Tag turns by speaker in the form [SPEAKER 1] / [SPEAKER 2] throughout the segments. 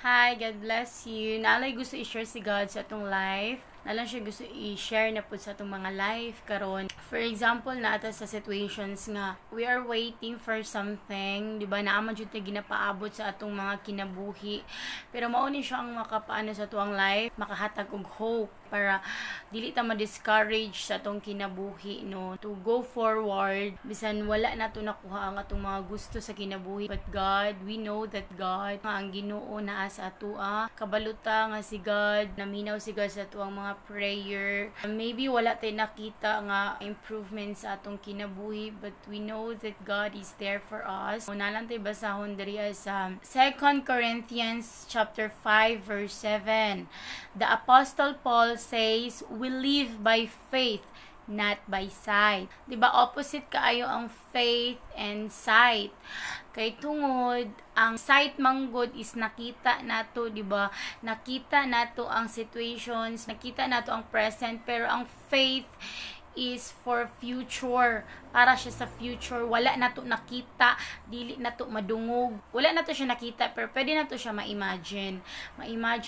[SPEAKER 1] Hi, God bless you. Naalay gusto i-share si God sa atong life. Nalang siya gusto i-share na po sa atong mga life karon. For example, naata sa situations nga we are waiting for something, di ba? Naaman jud tay ginapaabot sa atong mga kinabuhi. Pero mao ni siya ang makapaano sa tuang life, makahatag og hope para dili ta ma-discourage sa atong kinabuhi, no, to go forward bisan wala nato nakuha ang atong mga gusto sa kinabuhi. But God, we know that God nga ang Ginoo naa sa atoa, kabaluta nga si God, naminaw si God sa atuang mga prayer. Maybe wala tay nakita nga improvement sa atong kinabuhi, but we know that God is there for us. Una lang tay basahon diri sa 2 Corinthians chapter 5 verse 7. The Apostle Paul says, we live by faith, not by sight. Diba, opposite kaayo ang faith and sight. Kay tungod, ang sight manggod is nakita nato, diba? Nakita nato ang situations, nakita nato ang present, pero ang faith is for future, para siya sa future. Wala nato nakita, dili nato madungog, wala nato siya nakita, pero pwede nato siya ma-imagine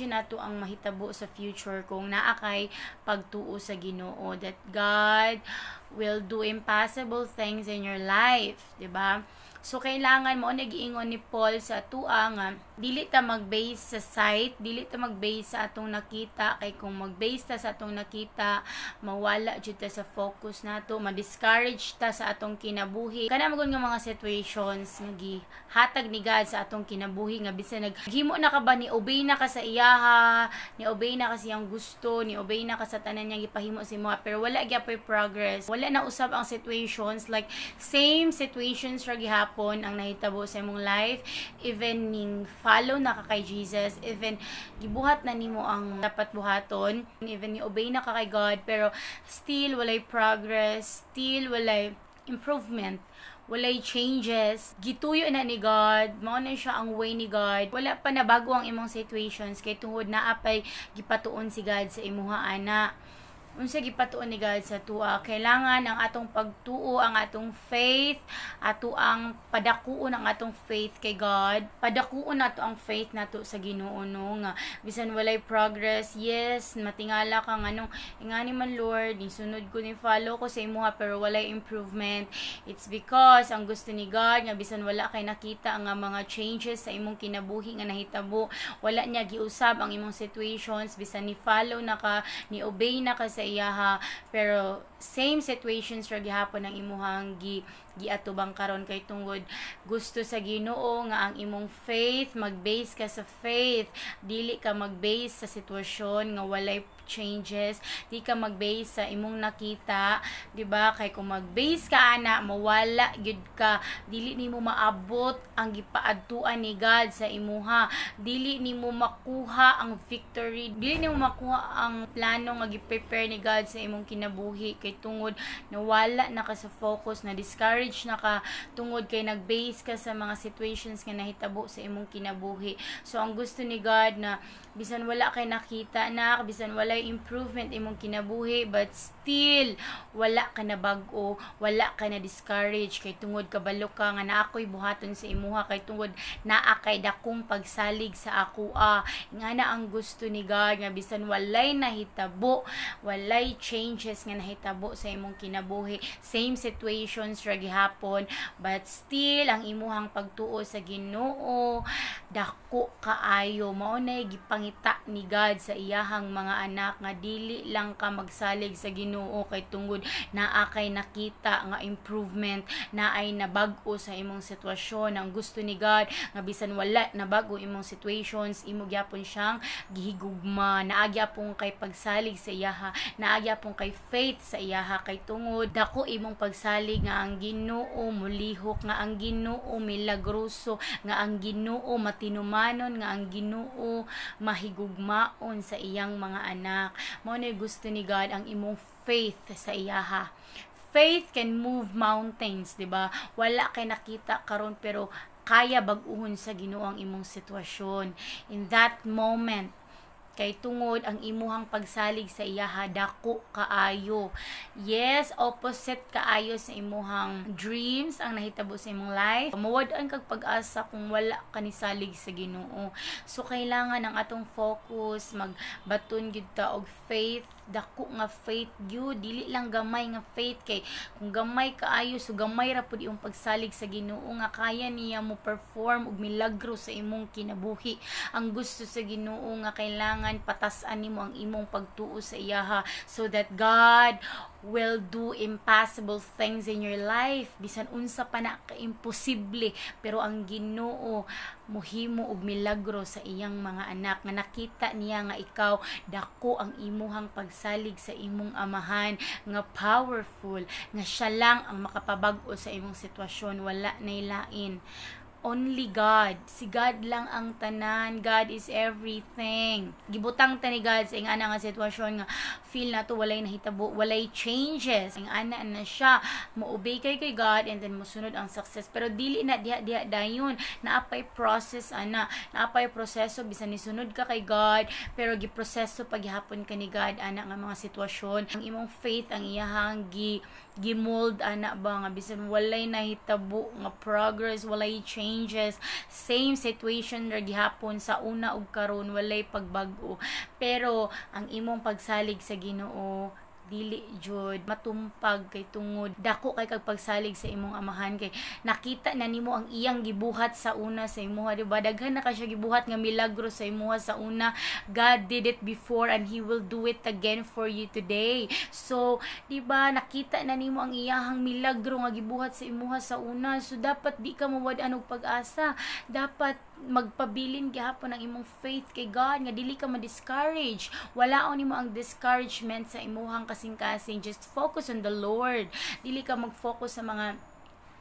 [SPEAKER 1] nato ang mahitabo sa future kung naa kay pagtuo sa Ginoo, that God will do impossible things in your life, diba? So kailangan mo nag-iingon ni Paul sa atua nga dili ta mag-base sa sight, dili ta mag-base sa atong nakita, kay kung mag-base ta sa atong nakita, mawala jud ta sa focus nato, ma-discourage ta sa atong kinabuhi. Kana magud nga mga situations nga gihatag ni God sa atong kinabuhi nga bisan naghimo na ka ba, ni obey na ka sa iyaha, ni obey na ka siyang gusto, ni obey na ka sa tanan niya gipahimo si mo, pero wala gyapon progress, wala na usab ang situations, like same situations ra gihapon ang nahitabo sa imong life, even ning follow na ka kay Jesus, even gibuhat na nimo ang dapat buhaton, even ni obey na ka kay God, pero still walay progress, still walay improvement, walay changes, gituyo na ni God, mao na siya ang way ni God, wala pa na bago ang imong situations, kay tungod na apay gipatuon si God sa imuha ana. Unsa gipatuon ni God sa tuwa, kailangan ang atong pagtuo, ang atong faith, ato ang padakuon ang atong faith kay God, padakuon nato ang faith nato sa Ginoo, no, nga bisan walay progress, yes, matingala ka nganong ingani man Lord, ni sunod ko ni follow ko sa imuha, pero walay improvement. It's because ang gusto ni God nga bisan wala kay nakita nga mga changes sa imong kinabuhi nga nahitabo, wala niya giusab ang imong situations, bisan ni follow na ka, ni obey na ka sa iyaha, pero same situations ra gihapon ang imuhang giatubang karon, kay tungod gusto sa Ginoo nga ang imong faith mag-base ka sa faith, dili ka mag-base sa sitwasyon nga walay changes, di ka mag-base sa imong nakita, di ba? Kay kung mag-base ka ana, mawala gyud ka, dili nimo maabot ang gipaadtuan ni God sa imuha, dili nimo makuha ang victory, dili nimo makuha ang plano nga gi-prepare ni God sa imong kinabuhi, kay tungod nawala na ka sa focus, na discourage na ka tungod kay nag-base ka sa mga situations nga nahitabo sa imong kinabuhi. So ang gusto ni God na bisan wala kay nakita na, bisan wala improvement imong kinabuhi, but still wala ka na bag-o, wala ka na discourage, kay tungod kabalo ka nga naa ko'y buhaton sa imuha, kay tungod naa kay dakong pagsalig sa akoa. Nga na ang gusto ni God nga bisan walay nahitabo, walay changes nga nahitabo sa imong kinabuhi, same situations ra gihapon, but still ang imuhang pagtuo sa Ginoo dako kaayo. Mao nay gipangita ni God sa iyahang mga anak nga dili lang ka magsalig sa Ginoo, kay tungod naa kay nakita nga improvement, naay nabag-o sa imong sitwasyon. Ang gusto ni God nga bisan wala nabago imong situations, imo gyapon siyang gihigugma, naa gyapon kay pagsalig sa iyaha, naa gyapon kay faith sa iyaha, kay tungod dako imong pagsalig nga ang Ginoo mulihok, nga ang Ginoo milagroso, nga ang Ginoo matinumanon, nga ang Ginoo mahigugmaon sa iyang mga anak. Mao na gusto ni God, ang imong faith sa iyaha. Faith can move mountains, diba? Wala kay nakita karon, pero kaya bag-uhon sa Ginoo ang imong sitwasyon. In that moment, kay tungod ang imuhang pagsalig sa iyaha dako kaayo. Yes, opposite kaayo sa imuhang dreams ang nahitabo sa imong life. Mawad-an kag pag-asa kung wala ka ni salig sa Ginoo. So kailangan ang atong focus magbaton gyud ta og faith, dako nga faith gyud, dili lang gamay nga faith, kay kung gamay kaayo so gamay ra pud imong pagsalig sa Ginoo nga kaya niya mo perform og milagro sa imong kinabuhi. Ang gusto sa Ginoo nga kailangan patas-an nimo ang imong pagtuo sa iyaha so that God will do impossible things in your life. Bisan unsa pa na ka-imposible, pero ang Ginoo mohimo og milagro sa iyang mga anak nga nakita niya nga ikaw dako ang imuhang pagsalig sa imong amahan, nga powerful, nga siya lang ang makapabag-o sa imong sitwasyon, wala nay lain. Only God. Si God lang ang tanan. God is everything. Gibutang ta ni God sa ingana nga sitwasyon nga feel na to walay nahitabo, walay changes. Ingana na siya. Mo-obey kay God and then mosunod ang success. Pero dili na diha dayon. Naapay process ana. Naapay proseso bisan ni sunod ka kay God pero giproseso paghihapon ka ni God ana nga mga sitwasyon. Ang imong faith ang iyahang gimold ana ba nga bisan walay nahitabo nga progress, walay changes, same situation ra gihapon sa una ug karon walay pagbago, pero ang imong pagsalig sa Ginoo dili jud matumpag kay tungod dako kay kag pagsalig sa imong amahan, kay nakita na nimo ang iyang gibuhat sa una sa imuha, diba? Daghan na ka siya gibuhat nga milagro sa imuha sa una. God did it before and He will do it again for you today. So diba nakita na nimo ang iyahang milagro nga gibuhat sa imuha sa una, so dapat di ka mawad-an og pag-asa, dapat magpabilin gihapon ang imong faith kay God nga dili ka ma-discourage. Walaon nimo ang discouragement sa imuhang kasing-kasing. Just focus on the Lord. Dili ka mag-focus sa mga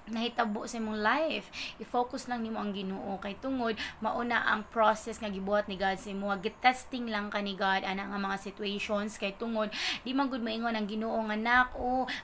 [SPEAKER 1] nahitabo sa imong life. I-focus lang nimo ang Ginoo, kay tungod mauna ang process nga gibuhat ni God sa imo. Gitesting lang ka ni God ana nga mga situations, kay tungod di man gud maingon ang Ginoo nga nak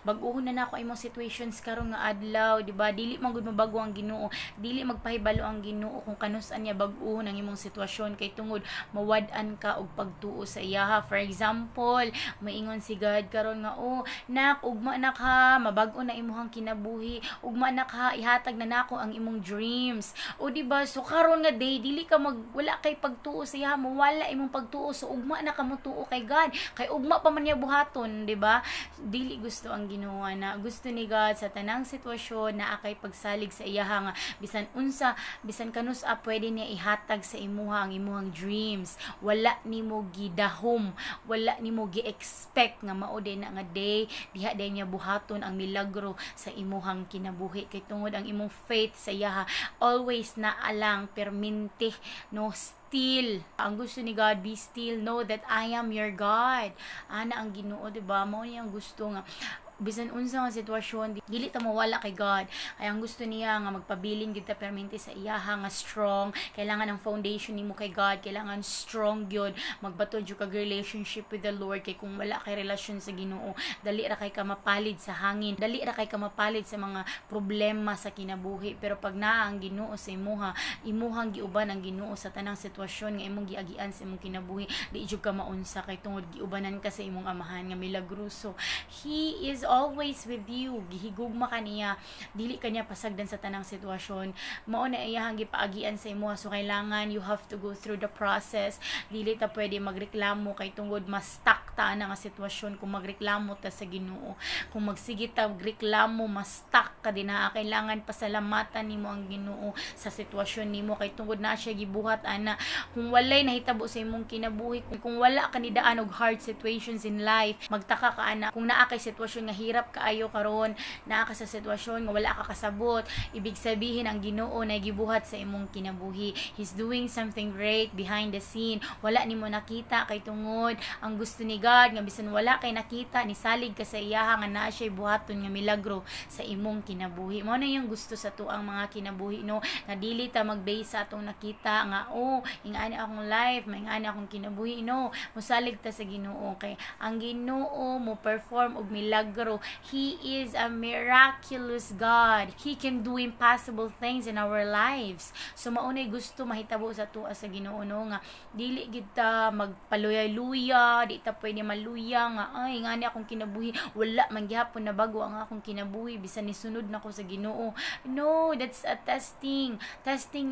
[SPEAKER 1] bag-ohon na nako imong situations karon nga adlaw, di ba? Dili man gud mabago ang Ginoo, dili magpahibalo ang Ginoo kung kanus-an niya bag-ohon ang imong sitwasyon, kay tungod mawad-an ka og pagtuo sa iyaha. For example, maingon si God karon nga nak ugma na ka, mabag-o na imong kinabuhi, ugma anak ha, ihatag na nako ang imong dreams. O diba, so karon nga day dili ka wala kay pagtuo sa iya, mawala imong pagtuo, so ugma na ka mo tuo kay God, kay ugma pa man niya buhaton, diba? Dili gusto ang Ginoo na gusto ni God sa tanang sitwasyon na akay pagsalig sa iya nga bisan unsa, bisan kanus pwede niya ihatag sa imuha ang imuhang dreams. Wala nimo gidahom, wala nimo gi-expect nga mao din na nga day diha day niya buhaton ang milagro sa imuhang kinabuhi, kay tungod ang imong faith sa iya always na alang perminti, no, still. Ang gusto ni God, be still, know that I am your God. Ana ang Ginoo, diba? Mao niya ang gusto nga bisan unsa nga sitwasyon dili ta mawala kay God. Ay ang gusto niya nga magpabilin gyud ta permente sa iyaha nga strong. Kailangan ang foundation nimo kay God, kailangan strong gyud, magbaton jud kag relationship with the Lord, kay kung wala kay relasyon sa Ginoo, dali ra kay ka mapalid sa hangin, dali ra kay ka mapalid sa mga problema sa kinabuhi. Pero pag naa ang Ginoo sa imuhang giuban ang Ginoo sa tanang sitwasyon nga imong giagian sa imong kinabuhi, di jud ka maunsa, kay tungod giubanan ka sa imong amahan nga milagroso. He is always with you. Gihigugma ka niya, dili ka niya pasagdan sa tanang sitwasyon. Mao na iyahang gipaagian sa imo, so kailangan you have to go through the process. Dili ta pwede magreklamo, kay tungod mas stuck ta na nga sitwasyon kung magreklamo ta sa Ginoo. Kung magsige ta reklamo, mas stuck ka din na. Kailangan pasalamatan nimo ang Ginoo sa sitwasyon nimo, kay tungod na siya gibuhat ana. Kung walay nahitabo sa imong kinabuhi, kung wala ka ni daan og hard situations in life, magtaka ka ana. Kung naa kay sitwasyon nga hirap kaayo karon, naa ka sa sitwasyon nga wala ka kasabot, ibig sabihin ang Ginoo na gibuhat sa imong kinabuhi. He's doing something great behind the scene. Wala nimo nakita, kay tungod ang gusto ni God God nga bisan wala kay nakita ni salig ka sa iyaha nga naa siya buhaton nga milagro sa imong kinabuhi. Mao na yung gusto sa tuang mga kinabuhi, no, nga dili ta mag-base sa atong nakita nga ingani akong life, ingani akong kinabuhi, no, musalig ta sa Ginoo kay ang Ginoo mo perform og milagro. He is a miraculous God. He can do impossible things in our lives. So maunay gusto mahitabo sa tuwa sa Ginoo, no, nga dili gid ta magpaluya-luya, di ta pwede maluya nga ay ngani akong kinabuhi wala man gihapon na bago ang akong kinabuhi bisan nisunod nako sa Ginoo. No, that's a testing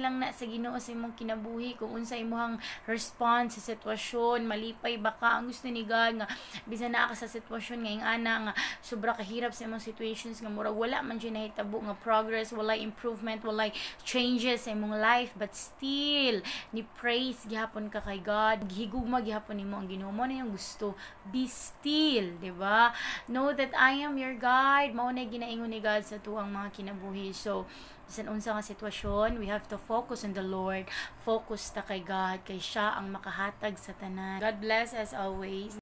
[SPEAKER 1] lang na sa Ginoo sa imong kinabuhi kung unsa imong response sa sitwasyon. Malipay baka ang gusto ni God nga bisan naa ka sa sitwasyon nga ingana nga sobra kahirap sa imong situations nga murag wala man jud nahitabo nga progress, wala improvement, wala changes sa imong life, but still ni praise gihapon ka kay God, higugma gihapon nimo ang Ginoo. Mo na yung gusto, be still, di ba? Know that I am your God. Mao na ginaingon ni God sa tuang mga kinabuhi. So bisan unsa nga sitwasyon, we have to focus on the Lord. Focus ta kay God, kay siya ang makahatag sa tanan. God bless as always.